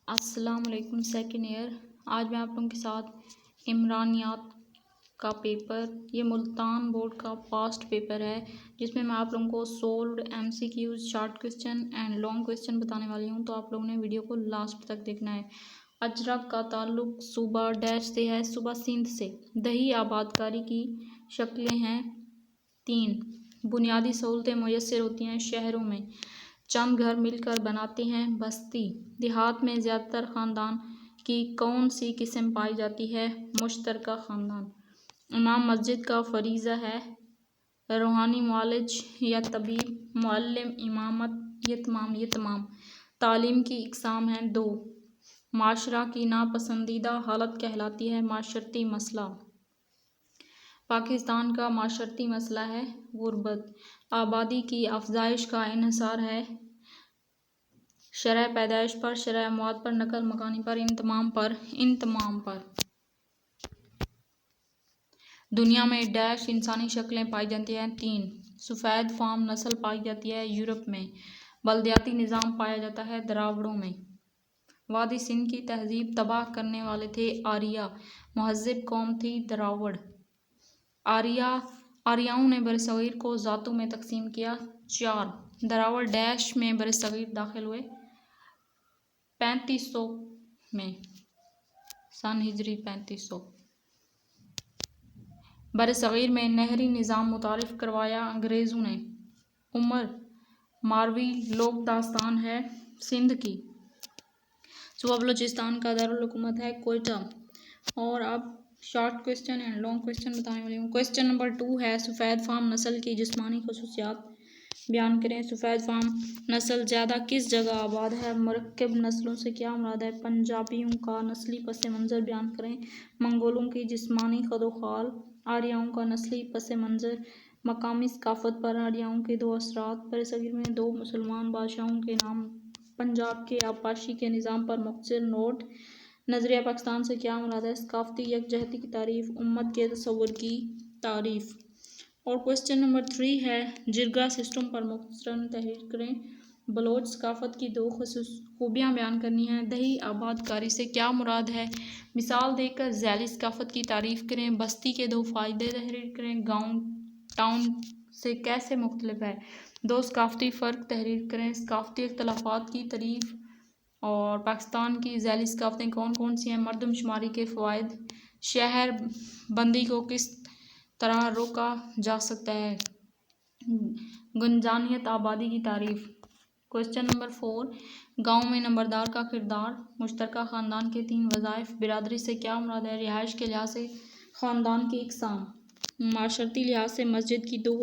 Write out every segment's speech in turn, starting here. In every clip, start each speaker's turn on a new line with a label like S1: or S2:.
S1: السلام علیکم second year. آج میں آپ لوگوں کے ساتھ عمرانیات کا پیپر، یہ ملتان بورڈ کا پاسٹ پیپر ہے، جس میں آپ لوگوں کو سولوڈ MCQs، short question and long question بتانے والی ہوں، تو آپ لوگوں نے ویڈیو کو لاسٹ تک دیکھنا ہے۔ اجرک کا تعلق صوبہ ڈیش سے ہے، صوبہ سندھ سے۔ دیہی آبادکاری کی شکلیں ہیں 3۔ بنیادی سہولتیں میسر ہوتی ہیں شہروں میں، چند گھر مل کر بناتے ہیں بستی۔ دیہات میں زیادہ تر خاندان کی کون سی قسم پائی جاتی ہے؟ مشترکہ خاندان۔ امام مسجد کا فریضہ ہے روحانی معالج یا طبیب، معلم، امامت، یتمام۔ تعلیم کی اقسام ہیں 2۔ معاشرہ کی ناپسندیدہ حالت کہلاتی ہے معاشرتی مسئلہ۔ پاکستان کا معاشرتی مسئلہ ہے غربت۔ آبادی کی افزائش کا انحصار ہے شرح پیدائش پر، شرح اموات پر، نقل مکانی پر، انضمام پر۔ دنیا میں ڈیش انسانی شکلیں پائی جاتی ہیں 3۔ سفید فام نسل پائی جاتی ہے یورپ میں۔ بلدیاتی نظام پایا جاتا ہے دراوڑوں میں۔ وادی سندھ کی تہذیب تباہ کرنے والے تھے آریہ، مہذب قوم تھی دراوڑ۔ آریاؤں نے برصغیر کو ذاتوں میں تقسیم کیا 4۔ دراوڑ ڈیش میں برصغیر داخل ہوئے 3500 میں، سن ہجری 3500۔ برصغیر میں نہری نظام متعارف کروایا انگریزوں نے۔ عمر ماروی لوک داستان ہے سندھ کی۔ صوبہ بلوچستان کا دارالحکومت ہے کوئٹہ۔ اور اب short question and long question بتانے والی ہوں۔ کویسچن نمبر 2 ہے سفید فام نسل کی جسمانی خصوصیات بیان کریں۔ سفید فام نسل زیادہ کس جگہ آباد ہے؟ مرکب نسلوں سے کیا مراد ہے؟ پنجابیوں کا نسلی پس منظر بیان کریں۔ منگولوں کی جسمانی خد و خال۔ آریاؤں کا نسلی پس منظر۔ مقامی ثقافت پر آریاؤں کے 2 اثرات۔ برصغیر میں 2 مسلمان بادشاہوں کے نام۔ پنجاب کے آبپاشی کے نظام پر مختصر نوٹ۔ نظریہ پاکستان سے کیا مراد ہے؟ ثقافتی یکجہتی کی تعریف، امت کے تصور کی تعریف۔ اور کویسچن نمبر 3 ہے جرگہ سسٹم پر مختصراً تحریر کریں۔ بلوچ ثقافت کی 2 خوبیاں بیان کرنی ہیں۔ دیہی آبادکاری سے کیا مراد ہے؟ مثال دے کر ذیلی ثقافت کی تعریف کریں۔ بستی کے 2 فائدے تحریر کریں۔ گاؤں ٹاؤن سے کیسے مختلف ہے؟ 2 ثقافتی فرق تحریر کریں۔ ثقافتی اختلافات کی تعریف۔ اور پاکستان کی ذیلی ثقافتیں کون کون سی ہیں؟ مردم شماری کے فوائد۔ شہر بندی کو کس طرح روکا جا سکتا ہے؟ گنجانیت آبادی کی تعریف۔ کویسچن نمبر 4 گاؤں میں نمبردار کا کردار۔ مشترکہ خاندان کے 3 وظائف۔ برادری سے کیا مراد ہے؟ رہائش کے لحاظ سے خاندان کی اقسام۔ معاشرتی لحاظ سے مسجد کی 2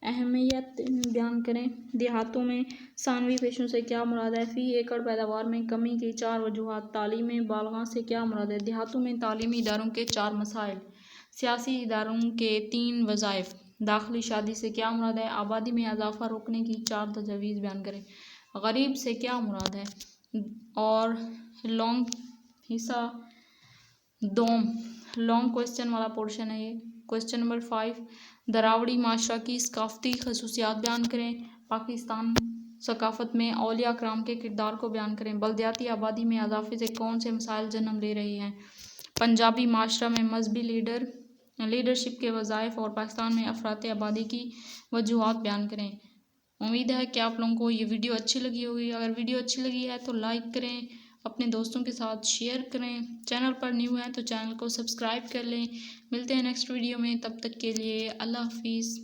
S1: اہمیت بیان کریں۔ دیہاتوں میں ثانوی پیشوں سے کیا مراد ہے؟ فی ایکڑ پیداوار میں کمی کی 4 وجوہات۔ تعلیم بالغاں سے کیا مراد ہے؟ دیہاتوں میں تعلیمی اداروں کے 4 مسائل۔ سیاسی اداروں کے 3 وظائف۔ داخلی شادی سے کیا مراد ہے؟ آبادی میں اضافہ روکنے کی 4 تجاویز بیان کریں۔ غریب سے کیا مراد ہے؟ اور لانگ حصہ دوم لانگ کویسچن والا پورشن ہے یہ۔ کویسچن نمبر 5 دراوڑی معاشرہ کی ثقافتی خصوصیات بیان کریں۔ پاکستان ثقافت میں اولیاء کرام کے کردار کو بیان کریں۔ بلدیاتی آبادی میں اضافے سے کون سے مسائل جنم لے رہے ہیں؟ پنجابی معاشرہ میں مذہبی لیڈرشپ کے وظائف اور پاکستان میں افراط آبادی کی وجوہات بیان کریں۔ امید ہے کہ آپ لوگوں کو یہ ویڈیو اچھی لگی ہوگی۔ اگر ویڈیو اچھی لگی ہے تو لائک کریں، اپنے دوستوں کے ساتھ شیئر کریں۔ چینل پر نیو ہیں تو چینل کو سبسکرائب کر لیں۔ ملتے ہیں نیکسٹ ویڈیو میں، تب تک کے لیے اللہ حافظ۔